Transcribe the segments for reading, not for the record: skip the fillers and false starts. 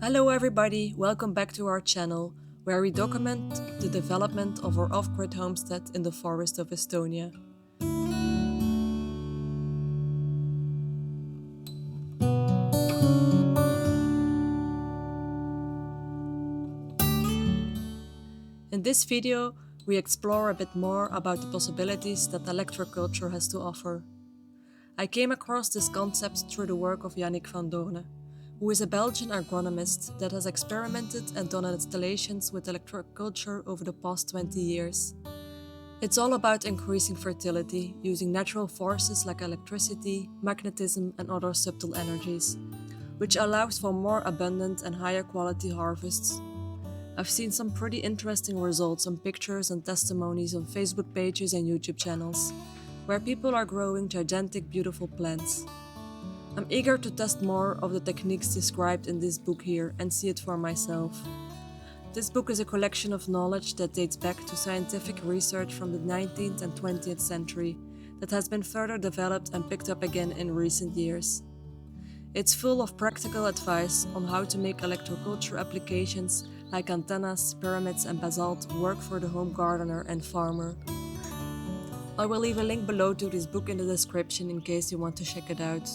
Hello everybody, welcome back to our channel, where we document the development of our off-grid homestead in the forest of Estonia. In this video, we explore a bit more about the possibilities that electroculture has to offer. I came across this concept through the work of Yannick van Doorne, who is a Belgian agronomist that has experimented and done installations with electroculture over the past 20 years. It's all about increasing fertility using natural forces like electricity, magnetism, and other subtle energies, which allows for more abundant and higher quality harvests. I've seen some pretty interesting results on pictures and testimonies on Facebook pages and YouTube channels, where people are growing gigantic beautiful plants. I'm eager to test more of the techniques described in this book here and see it for myself. This book is a collection of knowledge that dates back to scientific research from the 19th and 20th century that has been further developed and picked up again in recent years. It's full of practical advice on how to make electroculture applications like antennas, pyramids and basalt work for the home gardener and farmer. I will leave a link below to this book in the description in case you want to check it out.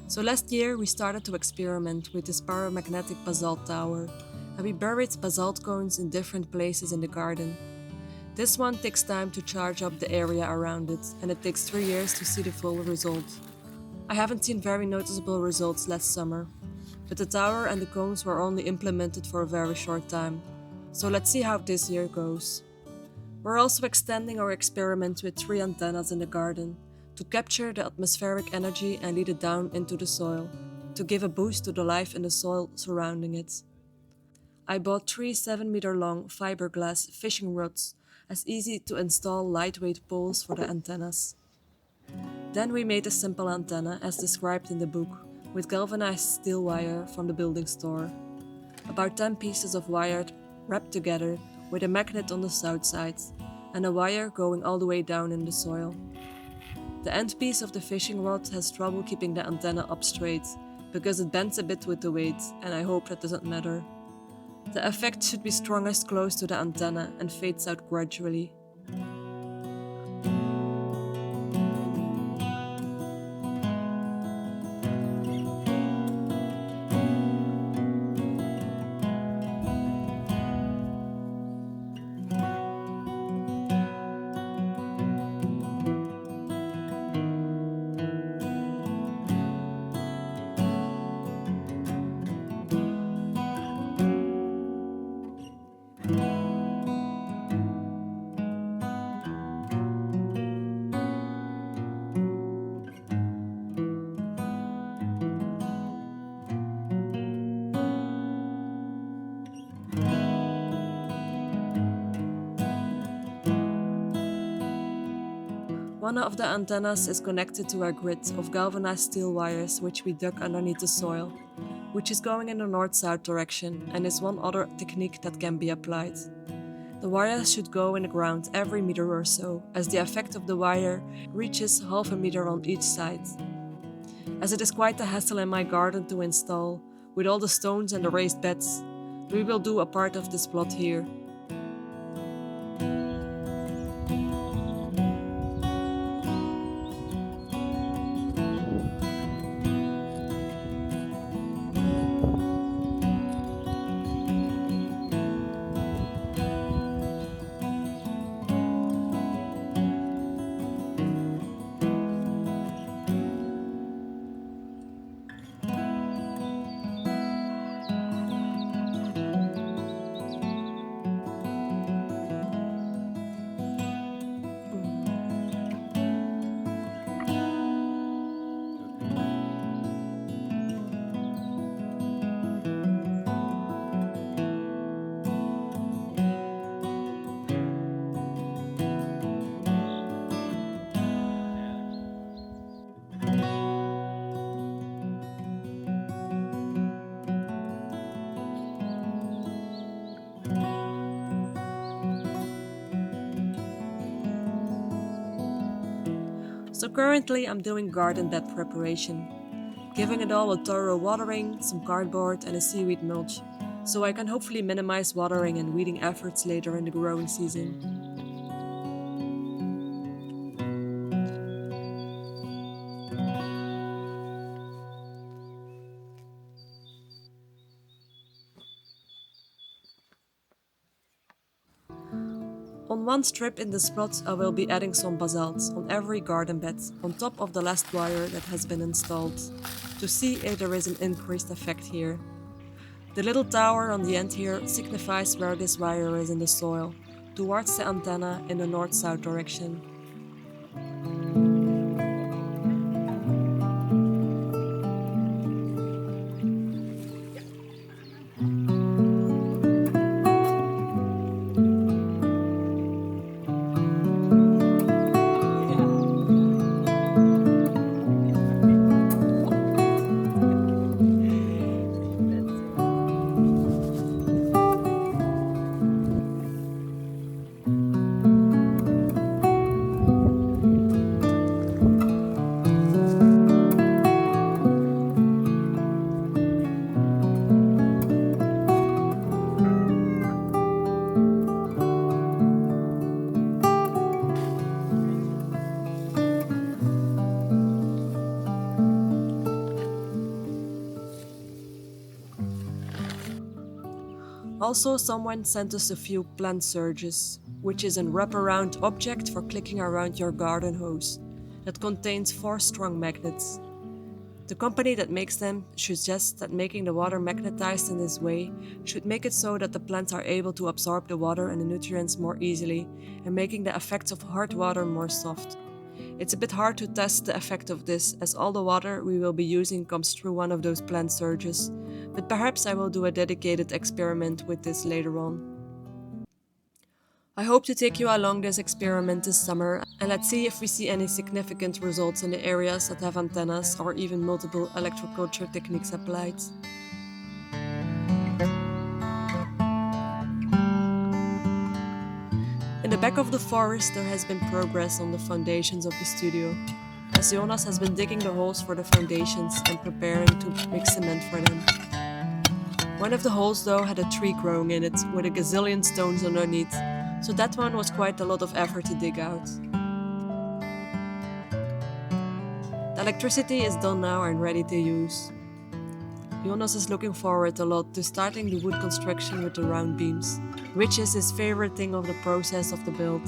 So last year we started to experiment with this paramagnetic basalt tower, and we buried basalt cones in different places in the garden. This one takes time to charge up the area around it, and it takes 3 years to see the full result. I haven't seen very noticeable results last summer, but the tower and the cones were only implemented for a very short time, so let's see how this year goes. We're also extending our experiment with 3 antennas in the garden, to capture the atmospheric energy and lead it down into the soil, to give a boost to the life in the soil surrounding it. I bought 3 7-meter long fiberglass fishing rods as easy to install lightweight poles for the antennas. Then we made a simple antenna as described in the book, with galvanized steel wire from the building store. About 10 pieces of wire wrapped together with a magnet on the south side, and a wire going all the way down in the soil. The end piece of the fishing rod has trouble keeping the antenna up straight, because it bends a bit with the weight, and I hope that doesn't matter. The effect should be strongest close to the antenna and fades out gradually. One of the antennas is connected to a grid of galvanized steel wires which we dug underneath the soil, which is going in the north-south direction and is one other technique that can be applied. The wires should go in the ground every meter or so, as the effect of the wire reaches half a meter on each side. As it is quite a hassle in my garden to install, with all the stones and the raised beds, we will do a part of this plot here. So currently I'm doing garden bed preparation. giving it all a thorough watering, some cardboard, and a seaweed mulch, so I can hopefully minimize watering and weeding efforts later in the growing season. On one strip in this plot, I will be adding some basalt on every garden bed, on top of the last wire that has been installed, to see if there is an increased effect here. The little tower on the end here signifies where this wire is in the soil, towards the antenna in the north-south direction. Also, someone sent us a few Plantsurges, which is a wraparound object for clicking around your garden hose that contains 4 strong magnets. The company that makes them suggests that making the water magnetized in this way should make it so that the plants are able to absorb the water and the nutrients more easily, and making the effects of hard water more soft. It's a bit hard to test the effect of this, as all the water we will be using comes through one of those Plantsurges, but perhaps I will do a dedicated experiment with this later on. I hope to take you along this experiment this summer, and let's see if we see any significant results in the areas that have antennas or even multiple electroculture techniques applied. In the back of the forest there has been progress on the foundations of the studio, as Jonas has been digging the holes for the foundations and preparing to mix cement for them. One of the holes though had a tree growing in it with a gazillion stones underneath, so that one was quite a lot of effort to dig out. The electricity is done now and ready to use. Jonas is looking forward a lot to starting the wood construction with the round beams, which is his favorite thing of the process of the build.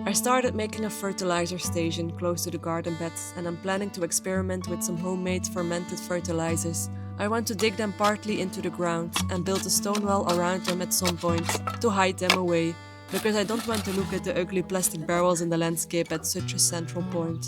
I started making a fertilizer station close to the garden beds, and I'm planning to experiment with some homemade fermented fertilizers. I want to dig them partly into the ground and build a stone wall around them at some point to hide them away, because I don't want to look at the ugly plastic barrels in the landscape at such a central point.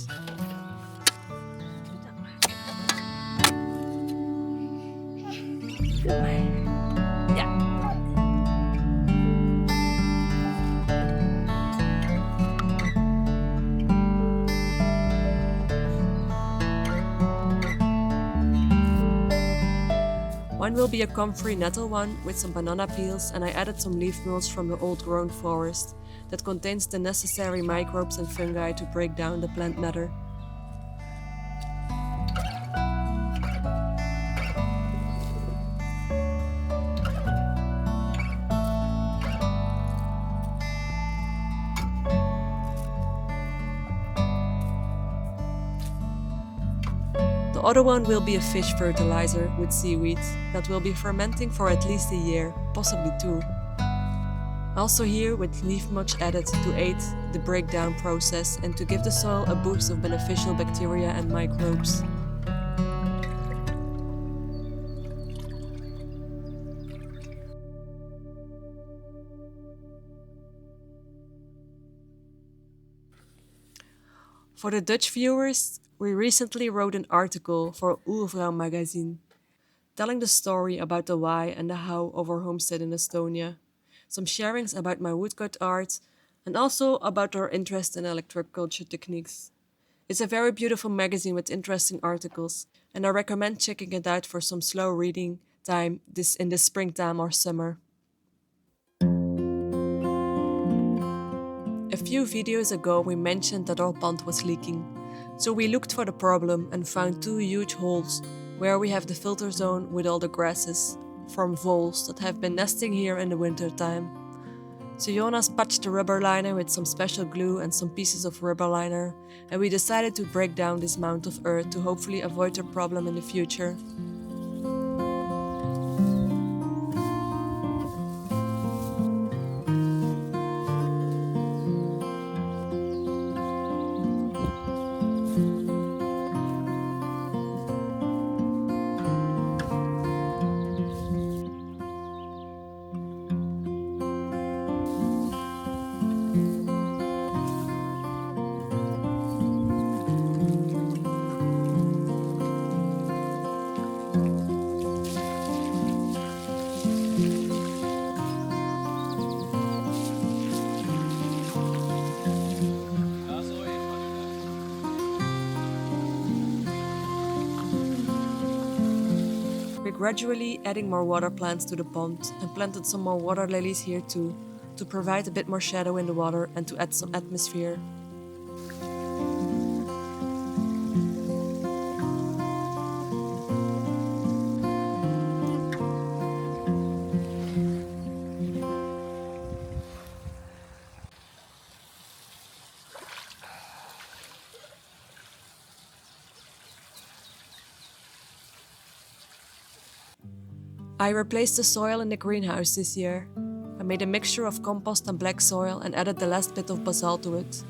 One will be a comfrey nettle one with some banana peels, and I added some leaf mulch from the old grown forest that contains the necessary microbes and fungi to break down the plant matter. The other one will be a fish fertilizer with seaweed that will be fermenting for at least a year, possibly 2. Also here with leaf mulch added to aid the breakdown process and to give the soil a boost of beneficial bacteria and microbes. For the Dutch viewers, we recently wrote an article for Oervrouw magazine, telling the story about the why and the how of our homestead in Estonia, some sharings about my woodcut art, and also about our interest in electroculture techniques. It's a very beautiful magazine with interesting articles, and I recommend checking it out for some slow reading time in the springtime or summer. few videos ago we mentioned that our pond was leaking, so we looked for the problem and found 2 huge holes where we have the filter zone with all the grasses from voles that have been nesting here in the winter time. So Jonas patched the rubber liner with some special glue and some pieces of rubber liner, and we decided to break down this mound of earth to hopefully avoid the problem in the future. We're gradually adding more water plants to the pond and planted some more water lilies here too, to provide a bit more shadow in the water and to add some atmosphere. I replaced the soil in the greenhouse this year. I made a mixture of compost and black soil and added the last bit of basalt to it.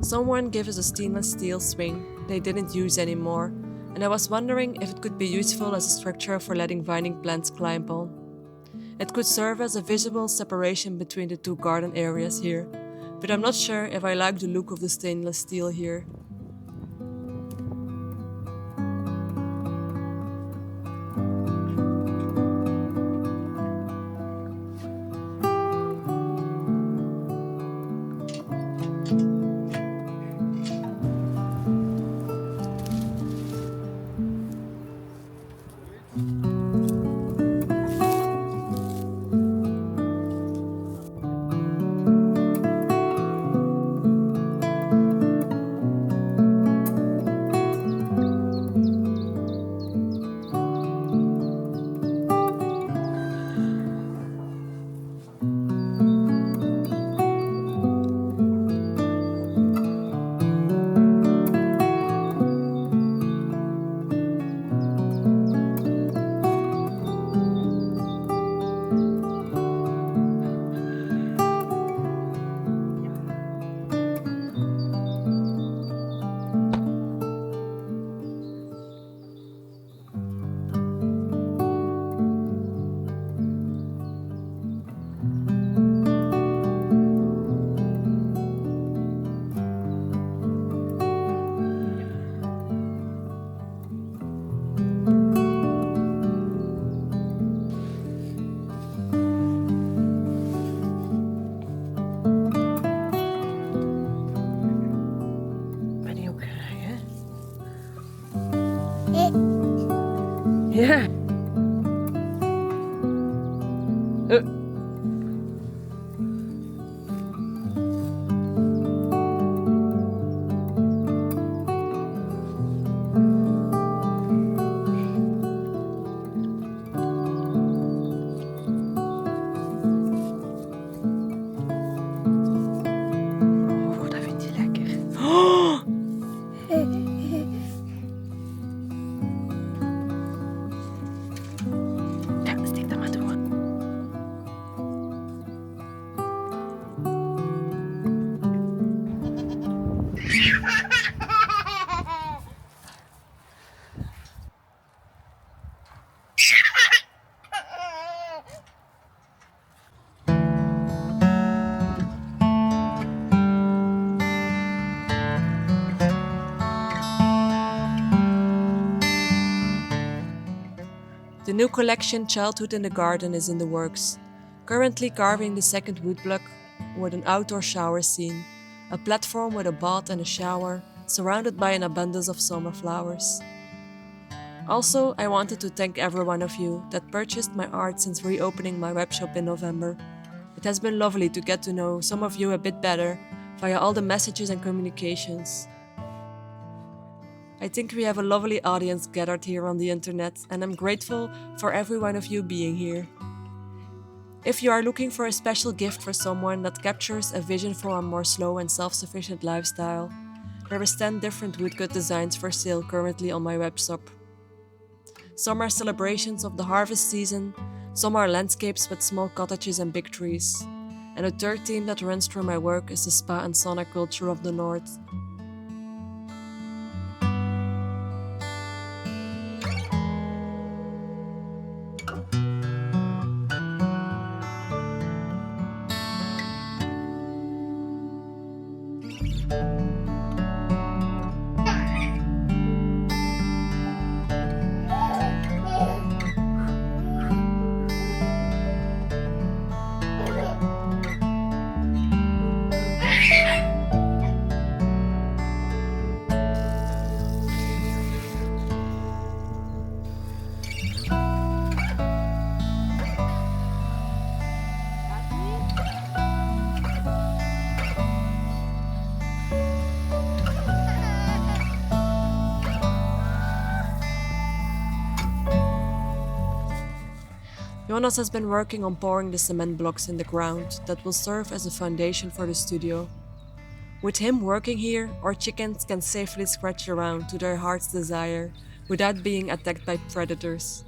Someone gave us a stainless steel swing they didn't use anymore, and I was wondering if it could be useful as a structure for letting vining plants climb on. It could serve as a visible separation between the 2 garden areas here, but I'm not sure if I like the look of the stainless steel here. Ja. Dat vindt hij lekker. Oh! Ja, steek dat maar door. new collection, Childhood in the Garden, is in the works. Currently carving the second wood block with an outdoor shower scene, a platform with a bath and a shower, surrounded by an abundance of summer flowers. Also, I wanted to thank every one of you that purchased my art since reopening my webshop in November. It has been lovely to get to know some of you a bit better via all the messages and communications. I think we have a lovely audience gathered here on the internet, and I'm grateful for every one of you being here. If you are looking for a special gift for someone that captures a vision for a more slow and self-sufficient lifestyle, there is 10 different woodcut designs for sale currently on my webshop. Some are celebrations of the harvest season, some are landscapes with small cottages and big trees. And a third theme that runs through my work is the spa and sauna culture of the north. Jonas has been working on pouring the cement blocks in the ground that will serve as a foundation for the studio. With him working here, our chickens can safely scratch around to their heart's desire without being attacked by predators.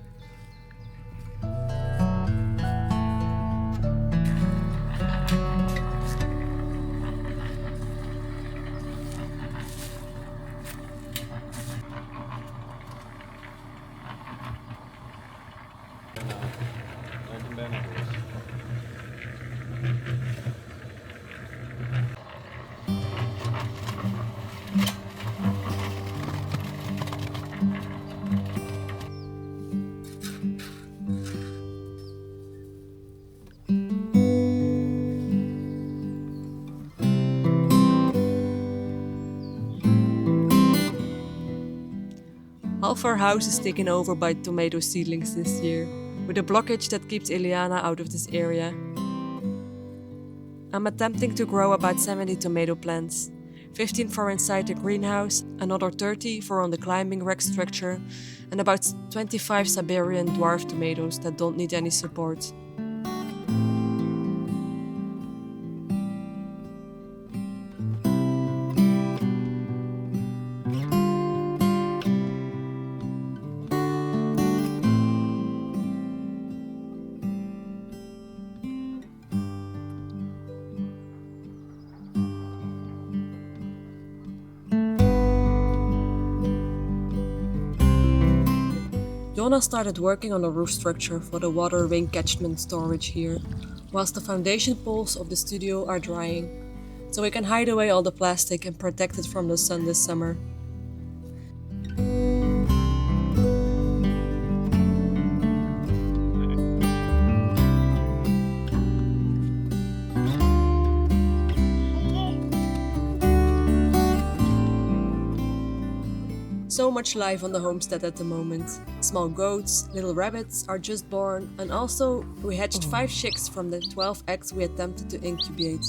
Half our house is taken over by tomato seedlings this year, with a blockage that keeps Eliana out of this area. I'm attempting to grow about 70 tomato plants, 15 for inside the greenhouse, another 30 for on the climbing rack structure, and about 25 Siberian dwarf tomatoes that don't need any support. Jonas started working on the roof structure for the water rain catchment storage here, whilst the foundation poles of the studio are drying, so we can hide away all the plastic and protect it from the sun this summer. So much life on the homestead at the moment. Small goats, little rabbits are just born, and also we hatched 5 chicks from the 12 eggs we attempted to incubate.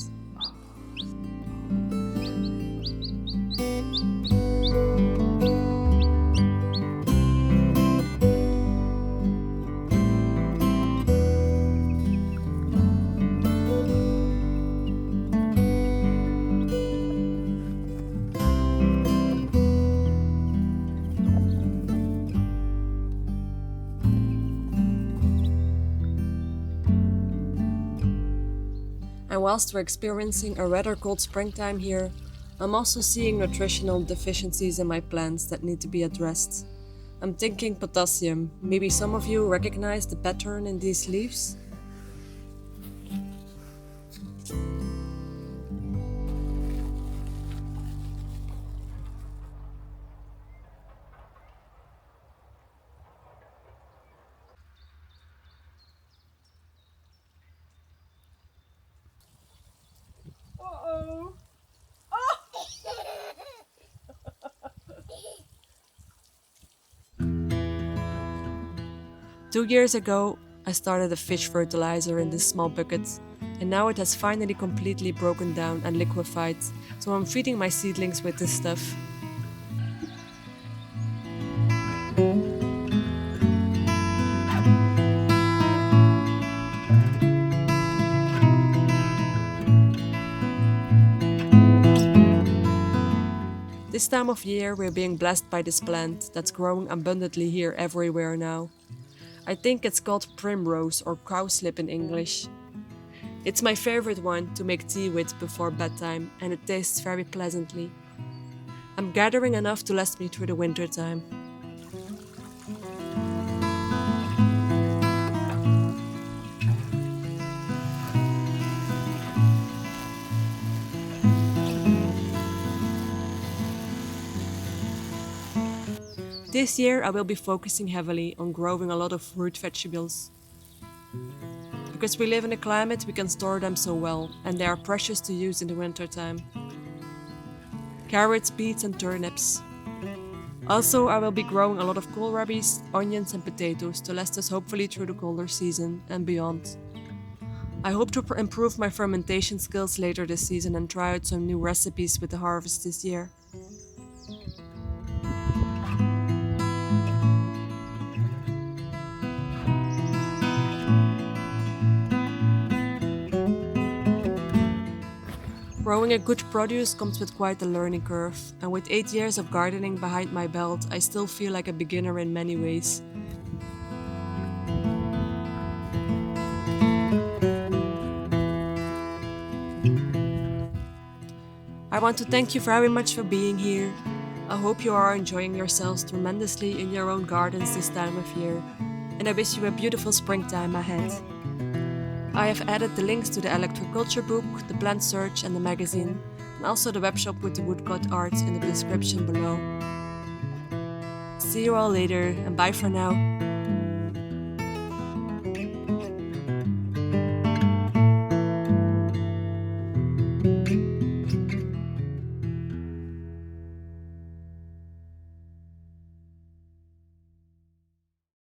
And whilst we're experiencing a rather cold springtime here, I'm also seeing nutritional deficiencies in my plants that need to be addressed. I'm thinking potassium. Maybe some of you recognize the pattern in these leaves? 2 years ago, I started a fish fertilizer in this small bucket, and now it has finally completely broken down and liquefied, so I'm feeding my seedlings with this stuff. This time of year we're being blessed by this plant that's growing abundantly here everywhere now. I think it's called Primrose or cowslip in English. It's my favorite one to make tea with before bedtime, and it tastes very pleasantly. I'm gathering enough to last me through the winter time. This year I will be focusing heavily on growing a lot of root vegetables. Because we live in a climate we can store them so well, and they are precious to use in the winter time. Carrots, beets and turnips. Also, I will be growing a lot of kohlrabis, onions and potatoes to last us hopefully through the colder season and beyond. I hope to improve my fermentation skills later this season and try out some new recipes with the harvest this year. Growing a good produce comes with quite a learning curve, and with 8 years of gardening behind my belt, I still feel like a beginner in many ways. I want to thank you very much for being here. I hope you are enjoying yourselves tremendously in your own gardens this time of year, and I wish you a beautiful springtime ahead. I have added the links to the Electroculture book, the Plantsurge and the magazine, and also the webshop with the woodcut art in the description below. See you all later, and bye for now.